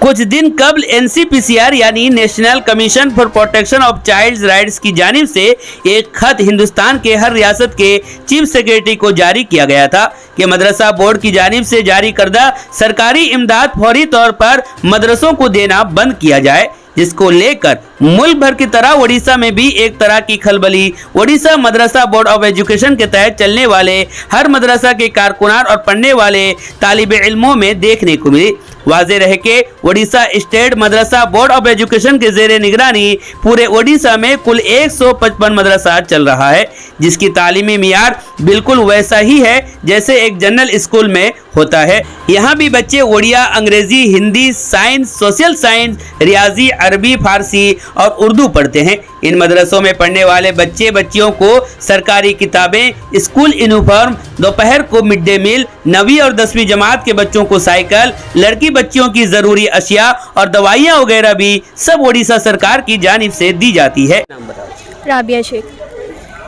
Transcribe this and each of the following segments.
कुछ दिन कबल NCPCR यानी national commission for protection of child rights की जानिब से एक खत हिंदुस्तान के हर रियासत के चीफ सेक्रेटरी को जारी किया गया था कि मदरसा बोर्ड की जानिब से जारी करदा सरकारी इमदाद फौरी तौर पर मदरसों को देना बंद किया जाए, जिसको लेकर मुल्क भर की तरह ओडिशा में भी एक तरह की खलबली ओडिशा मदरसा बोर्ड ऑफ एजुकेशन के तहत चलने वाले हर मदरसा के कारकुनान और पढ़ने वाले तालिबे इल्मों में देखने को मिली। वाज़ेह रहे कि Odisha state Madrasa board of education के ज़ेरे निगरानी पूरे ओडिशा में कुल 155 मदरसा चल रहा है, जिसकी तालीमी मियार बिल्कुल वैसा ही है जैसे एक जनरल स्कूल में होता है। यहाँ भी बच्चे ओडिया, अंग्रेजी, हिंदी, साइंस, सोशल साइंस, रियाजी, अरबी, फारसी और उर्दू पढ़ते हैं। इन मदरसों में पढ़ने वाले बच्चे बच्चियों को सरकारी किताबें, स्कूल यूनिफॉर्म, दोपहर को मिड डे मील, 9वीं और 10वीं जमात के बच्चों को साइकिल, लड़की बच्चियों की ज़रूरी अशिया और दवाइयाँ वगैरह भी सब ओडिशा सरकार की जानिब से दी जाती है। नाम बताओ। राबिया शेख,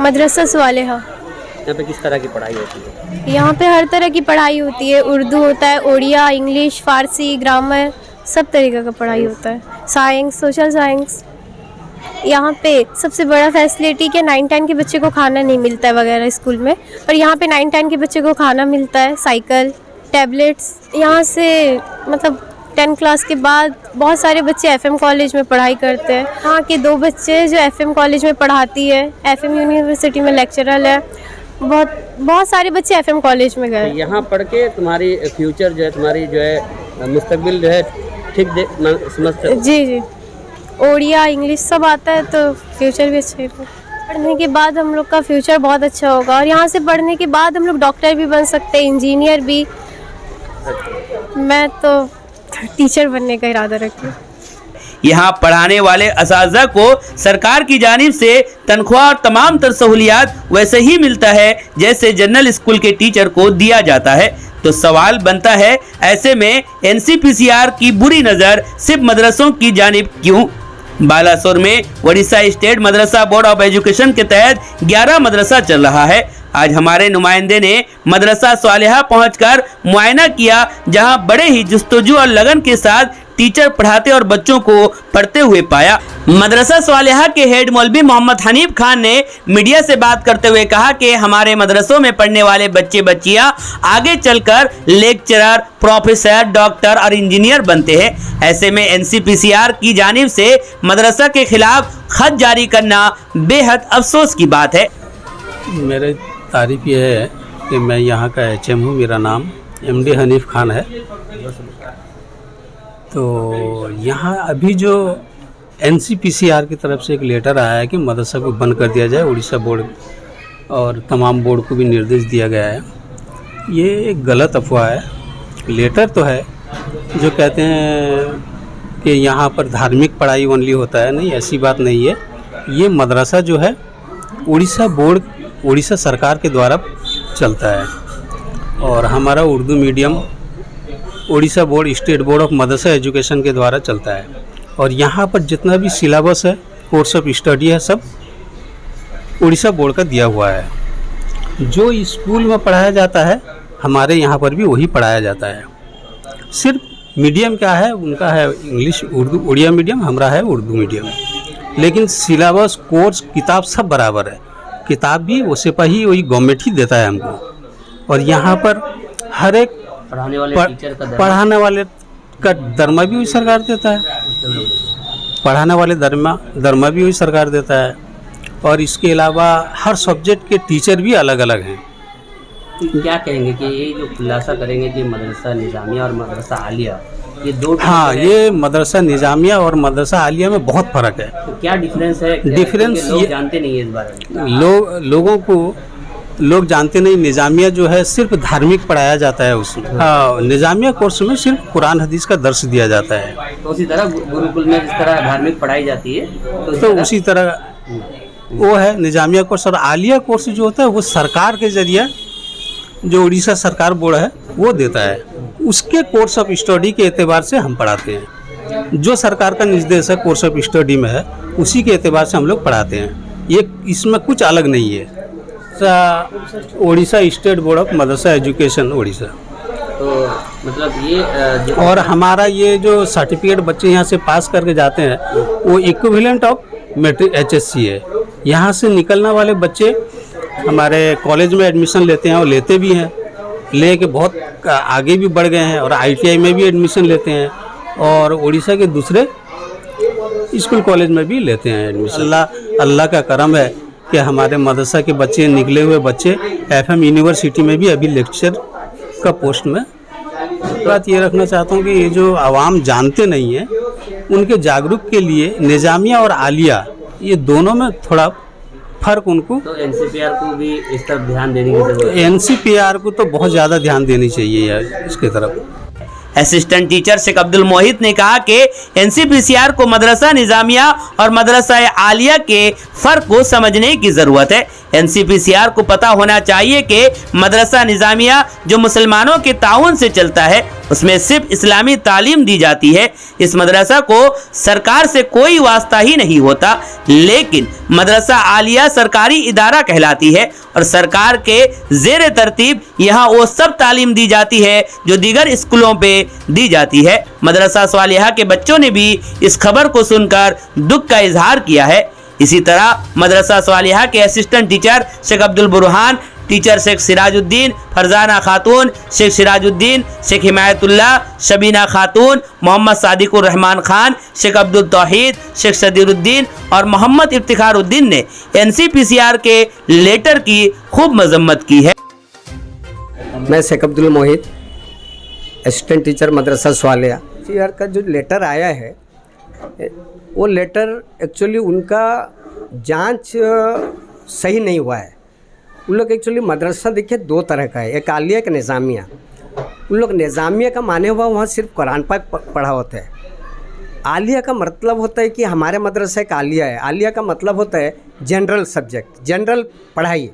मदरसा स्वालेहा। यहाँ पे किस तरह की पढ़ाई होती है? यहाँ पे हर तरह की पढ़ाई होती है। उर्दू होता है, ओडिया, इंग्लिश, फारसी, ग्रामर, सब तरीक़े का पढ़ाई होता है। Science, social science. यहाँ पे सबसे बड़ा फैसिलिटी कि 9-10 के बच्चे को खाना नहीं मिलता है वगैरह स्कूल में, पर यहाँ पे 9-10 के बच्चे को खाना मिलता है, साइकिल, टैबलेट्स। यहाँ से मतलब 10 क्लास के बाद बहुत सारे बच्चे FM कॉलेज में पढ़ाई करते हैं। यहाँ के 2 बच्चे जो FM कॉलेज में पढ़ाती है, FM यूनिवर्सिटी में लेक्चरर है। बहुत सारे बच्चे FM कॉलेज में गए। यहाँ पढ़ के तुम्हारी फ्यूचर जो है, तुम्हारी जो है मुस्तकबिल जो है ठीक समझते? जी, ओडिया, इंग्लिश सब आता है तो फ्यूचर भी अच्छा होगा। पढ़ने के बाद हम लोग का फ्यूचर बहुत अच्छा होगा और यहाँ से पढ़ने के बाद हम लोग डॉक्टर भी बन सकते हैं, इंजीनियर भी। मैं तो टीचर बनने का इरादा रखती हूँ। यहाँ पढ़ाने वाले असातिज़ा को सरकार की जानिब से तनख्वाह और तमाम तर सहूलियात वैसे ही मिलता है जैसे जनरल स्कूल के टीचर को दिया जाता है। तो सवाल बनता है, ऐसे में NCPCR की बुरी नज़र सिर्फ मदरसों की जानिब क्यों? बालासोर में Odisha state Madrasa board of education के तहत 11 मदरसा चल रहा है। आज हमारे नुमाइंदे ने मदरसा स्वालेहा पहुंचकर मुआयना किया, जहां बड़े ही जुस्तजू और लगन के साथ टीचर पढ़ाते और बच्चों को पढ़ते हुए पाया। मदरसा स्वालेहा के हेड मौलवी मोहम्मद हनीफ खान ने मीडिया से बात करते हुए कहा कि हमारे मदरसों में पढ़ने वाले बच्चे बच्चियां आगे चलकर लेक्चरर, प्रोफेसर, डॉक्टर और इंजीनियर बनते हैं। ऐसे में NCPCR की जानिब से मदरसा के खिलाफ खत जारी करना बेहद अफसोस की बात है। मेरी तारीफ यह है कि मैं यहाँ का HM हूँ। मेरा नाम MD हनीफ खान है। तो यहाँ अभी जो NCPCR की तरफ से एक लेटर आया है कि मदरसा को बंद कर दिया जाए, उड़ीसा बोर्ड और तमाम बोर्ड को भी निर्देश दिया गया है, ये एक गलत अफवाह है। लेटर तो है जो कहते हैं कि यहाँ पर धार्मिक पढ़ाई ओनली होता है, नहीं, ऐसी बात नहीं है। ये मदरसा जो है उड़ीसा बोर्ड, उड़ीसा सरकार के द्वारा चलता है और हमारा Urdu medium Orissa board, state board of Madrasa education के द्वारा चलता है। और यहाँ पर जितना भी सिलेबस है, कोर्स ऑफ स्टडी है, सब उड़ीसा बोर्ड का दिया हुआ है। जो स्कूल में पढ़ाया जाता है हमारे यहाँ पर भी वही पढ़ाया जाता है। सिर्फ मीडियम क्या है, उनका है इंग्लिश, उर्दू, उड़िया मीडियम, हमारा है उर्दू मीडियम। लेकिन सिलेबस, कोर्स, किताब सब बराबर है। किताब भी उसे पर ही वही गवर्नमेंट ही देता है हमको। और यहाँ पर हर एक पढ़ाने वाले का दरमा भी वही सरकार देता है। पढ़ाने वाले दरमा भी वही सरकार देता है। और इसके अलावा हर सब्जेक्ट के टीचर भी अलग अलग हैं। क्या कहेंगे कि ये जो खुलासा करेंगे कि मदरसा निज़ामिया और मदरसा आलिया, ये दो? हाँ, ये मदरसा निज़ामिया और मदरसा आलिया में बहुत फ़र्क है। तो क्या डिफरेंस है? डिफरेंस लोग जानते नहीं है इस बारे में। लोग जानते नहीं। निज़ामिया जो है सिर्फ धार्मिक पढ़ाया जाता है उसमें। हाँ, निज़ामिया कोर्स में सिर्फ कुरान हदीस का दर्स दिया जाता है। तो उसी तरह गुरुकुल में जिस तरह धार्मिक पढ़ाई जाती है तो उसी तरह वो है निज़ामिया कोर्स। और आलिया कोर्स जो होता है वो सरकार के जरिए, जो उड़ीसा सरकार बोर्ड है वो देता है, उसके कोर्स ऑफ स्टडी के एतबार से हम पढ़ाते हैं। जो सरकार का निर्देश है कोर्स ऑफ स्टडी में है, उसी के एतबार से हम लोग पढ़ाते हैं। ये इसमें कुछ अलग नहीं है। Orissa state board of Madrasa education Orissa. तो मतलब ये और हमारा ये जो सर्टिफिकेट बच्चे यहाँ से पास करके जाते हैं वो इक्विवेलेंट ऑफ मैट्रिक HSC है। यहाँ से निकलने वाले बच्चे हमारे कॉलेज में एडमिशन लेते हैं और लेते भी हैं, ले के बहुत आगे भी बढ़ गए हैं और ITI में भी एडमिशन लेते हैं और उड़ीसा के दूसरे स्कूल कॉलेज में भी लेते हैं एडमिशन। अल्लाह का करम है कि हमारे मदरसा के बच्चे, निकले हुए बच्चे FM यूनिवर्सिटी में भी अभी लेक्चर का पोस्ट में। बात ये रखना चाहता हूँ कि ये जो आवाम जानते नहीं है उनके जागरूक के लिए निज़ामिया और आलिया ये दोनों में थोड़ा फर्क उनको, तो NCPR को भी इस तरफ ध्यान देने की जरूरत है। NCPR को तो बहुत ज़्यादा ध्यान देनी चाहिए यार इसके तरफ। असिस्टेंट टीचर शेख अब्दुल मोहित ने कहा कि NCPCR को मदरसा निजामिया और मदरसा आलिया के फर्क को समझने की ज़रूरत है। NCPCR को पता होना चाहिए कि मदरसा निजामिया जो मुसलमानों के ताउन से चलता है उसमें सिर्फ इस्लामी तालीम दी जाती है। इस मदरसा को सरकार से कोई वास्ता ही नहीं होता, लेकिन मदरसा आलिया सरकारी इदारा कहलाती है और सरकार के ज़ेर तरतीब यहाँ वो सब तालीम दी जाती है जो दीगर स्कूलों पे दी जाती है। मदरसा स्वालिहा के बच्चों ने भी इस खबर को सुनकर दुख का इजहार किया है। इसी तरह मदरसा स्वालिहा के assistant teacher Sheikh Abdul Burhan, teacher Sheikh Sirajuddin, Farzana Khatoon, Sheikh Sirajuddin, Sheikh हिमायतुल्लाह, Shabina खातून, मोहम्मद सादिकुर रहमान खान, शेख अब्दुल तौहीद, शेख सदीरुद्दीन और मोहम्मद इफ्तिखारुद्दीन ने NCPCR के लेटर की खूब मजम्मत की है। मैं शेख अब्दुल मोहित, असिस्टेंट टीचर मदरसा स्वालिया। CR का जो लेटर आया है वो लेटर एक्चुअली उनका जांच सही नहीं हुआ है। उन लोग एक्चुअली मदरसा देखिए दो तरह का है, एक आलिया, एक निज़ामिया। उन लोग निज़ामिया का माने हुआ वहाँ सिर्फ कुरान पाक पढ़ा होता है। आलिया का मतलब होता है कि हमारे मदरसा एक आलिया है। आलिया का मतलब होता है जनरल सब्जेक्ट, जनरल पढ़ाई।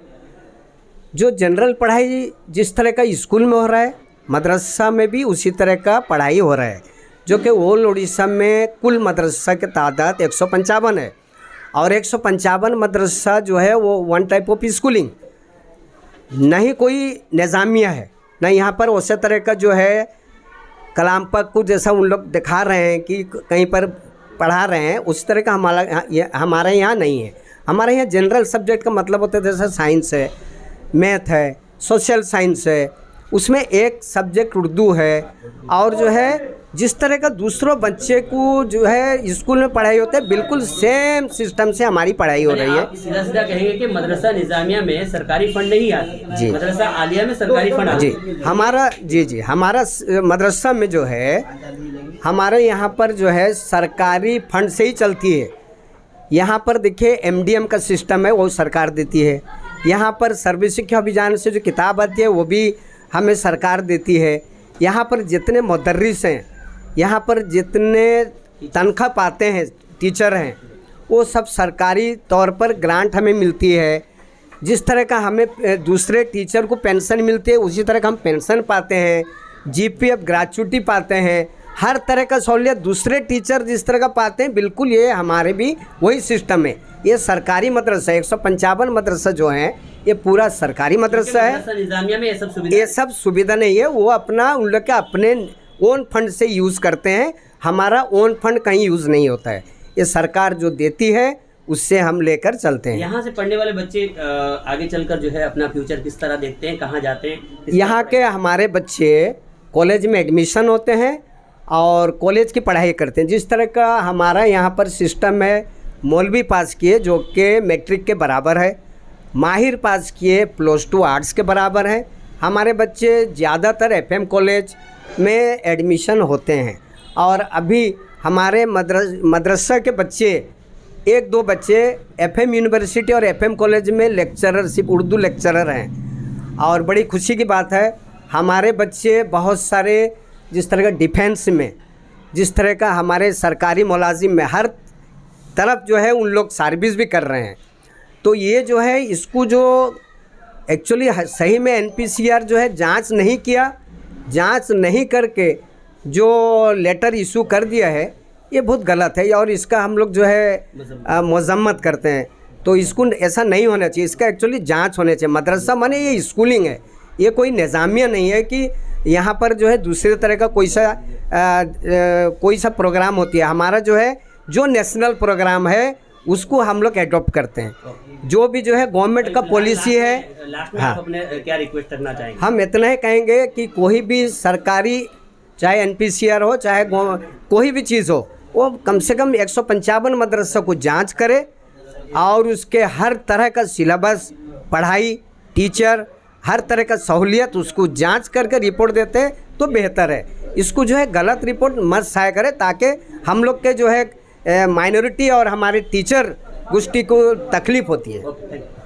जो जनरल पढ़ाई जिस तरह का स्कूल में हो रहा है मदरसा में भी उसी तरह का पढ़ाई हो रहा है, जो कि ओल उड़ीसा में कुल मदरसा की तादाद 155 है और 155 मदरसा जो है वो वन टाइप ऑफ स्कूलिंग, नहीं कोई निज़ामिया है, ना यहाँ पर उसी तरह का जो है कलाम पाक को जैसा उन लोग दिखा रहे हैं कि कहीं पर पढ़ा रहे हैं उस तरह का हमारे यहाँ नहीं है। हमारे यहाँ जनरल सब्जेक्ट का मतलब होता है जैसे साइंस है, मैथ है, सोशल साइंस है, उसमें एक सब्जेक्ट उर्दू है और जो है जिस तरह का दूसरों बच्चे को जो है स्कूल में पढ़ाई होता है बिल्कुल सेम सिस्टम से हमारी पढ़ाई हो रही है। आप सीधा सीधा कहेंगे कि मदरसा निजामिया में सरकारी फंड नहीं आते जी, मदरसा आलिया में सरकारी फंड आते जी हमारा हमारा मदरसा में जो है हमारे यहाँ पर जो है सरकारी फंड से ही चलती है। यहाँ पर देखिए MDM का सिस्टम है वो सरकार देती है। यहाँ पर सर्व शिक्षा अभियान से जो किताब आती है वो भी हमें सरकार देती है। यहाँ पर जितने मुदर्रिस हैं, यहाँ पर जितने तनख्वाह पाते हैं टीचर हैं वो सब सरकारी तौर पर ग्रांट हमें मिलती है। जिस तरह का हमें दूसरे टीचर को पेंशन मिलती है उसी तरह का हम पेंशन पाते हैं, GPF ग्रेच्युटी पाते हैं, हर तरह का सहूलियत दूसरे टीचर जिस तरह का पाते हैं बिल्कुल ये हमारे भी वही सिस्टम है। ये सरकारी मदरसा 155 मदरसा जो है ये पूरा सरकारी मदरसा है। निजामिया में ये सब सुविधा नहीं है, वो अपना उन लोग के अपने ओन फंड से यूज़ करते हैं। हमारा ओन फंड कहीं यूज़ नहीं होता है, ये सरकार जो देती है उससे हम लेकर चलते हैं। यहाँ से पढ़ने वाले बच्चे आगे चलकर जो है अपना फ्यूचर किस तरह देखते हैं, कहाँ जाते हैं? यहाँ के हमारे बच्चे कॉलेज में एडमिशन होते हैं और कॉलेज की पढ़ाई करते हैं। जिस तरह का हमारा यहाँ पर सिस्टम है, मौलवी पास किए जो कि मैट्रिक के बराबर है, माहिर पास किए +2 आर्ट्स के बराबर है। हमारे बच्चे ज़्यादातर FM कॉलेज में एडमिशन होते हैं और अभी हमारे मदरसा के बच्चे 1-2 बच्चे FM यूनिवर्सिटी और FM कॉलेज में लेक्चरर, सिर्फ उर्दू लेक्चरर हैं। और बड़ी खुशी की बात है हमारे बच्चे बहुत सारे जिस तरह का डिफेंस में, जिस तरह का हमारे सरकारी मुलाजिम में, हर तरफ जो है उन लोग सर्विस भी कर रहे हैं। तो ये जो है इसको जो एक्चुअली सही में NPCR जो है जांच नहीं किया, जांच नहीं करके जो लेटर इशू कर दिया है ये बहुत गलत है और इसका हम लोग जो है मजम्मत करते हैं। तो इसको ऐसा नहीं होना चाहिए, इसका एक्चुअली जांच होना चाहिए। मदरसा माने ये स्कूलिंग है, ये कोई निज़ामिया नहीं है कि यहाँ पर जो है दूसरे तरह का कोई सा प्रोग्राम होती है। हमारा जो है जो नेशनल प्रोग्राम है उसको हम लोग एडॉप्ट करते हैं। जो भी जो है गवर्नमेंट का पॉलिसी है। लास्ट में हाँ। आप अपने क्या रिक्वेस्ट करना चाहेंगे? हम इतना ही कहेंगे कि कोई भी सरकारी, चाहे एनपीसीआर हो, चाहे कोई भी चीज़ हो, वो कम से कम 155 मदरसा को जांच करे और उसके हर तरह का सिलेबस, पढ़ाई, टीचर, हर तरह का सहूलियत उसको जांच करके रिपोर्ट देते हैं तो बेहतर है। इसको जो है गलत रिपोर्ट मत शाया करे, ताकि हम लोग के जो है माइनॉरिटी और हमारे टीचर गोष्ठी को तकलीफ़ होती है। Okay, thank you.